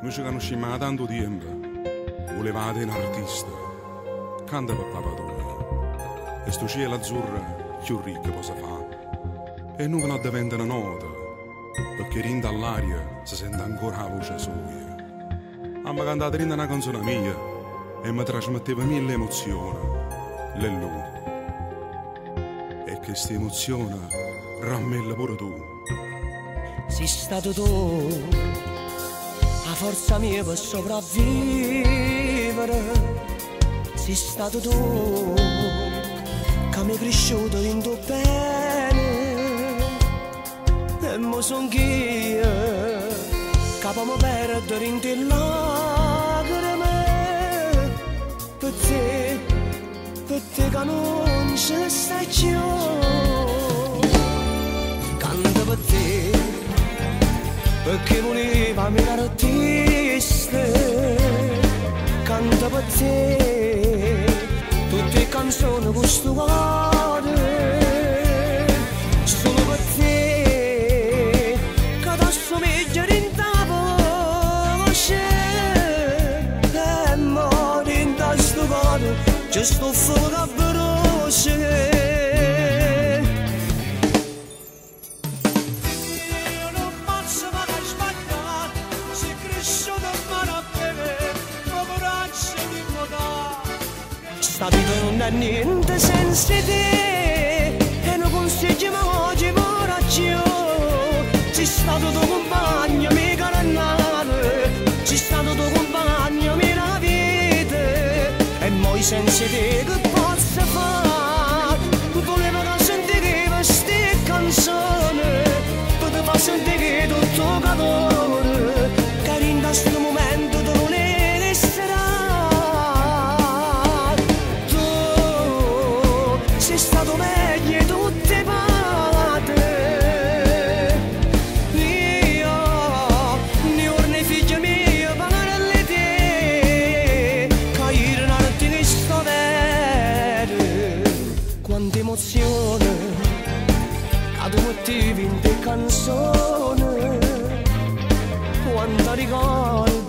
Noi ci conosciamo da tanto tempo, volevate un artista, canta per papà tuo, e sto cielo azzurro più ricco cosa fa, e noi non diventa una nota, perché rinda all'aria si sente ancora la voce sua. A me cantata rinda una canzone mia, e mi trasmetteva mille emozioni, le lui. E questa emozione rammella pure tu. Sei stato tu la forza mia per sopravvivere, sei stato tu che mi è cresciuto in tuo bene, e mo son io che mi perdo in te lacrime, per te che non ci stai più, canto per te perché voleva mirare artista, canta per te tutte le canzoni con sto cuore, solo per te che t'assomiglia in ta voce, e muore in ta sto cuore c'è sto fuoco che brucia. Sta vita non è niente senza te, e non consigliamo oggi coraggio. Sei stato tuo compagno, mica rannare, sei stato tuo compagno, mia vita, e moi senza te che posso fare? Volevo che sentire queste canzoni, per te far sentire tutto calore, che in questo momento tu non resterà. Sei stato meglio di tutte parte, io, ne figlia mia, parole te, che non ti sto bene, quanta emozione, che tu motivi in te canzone, quanta ricordo.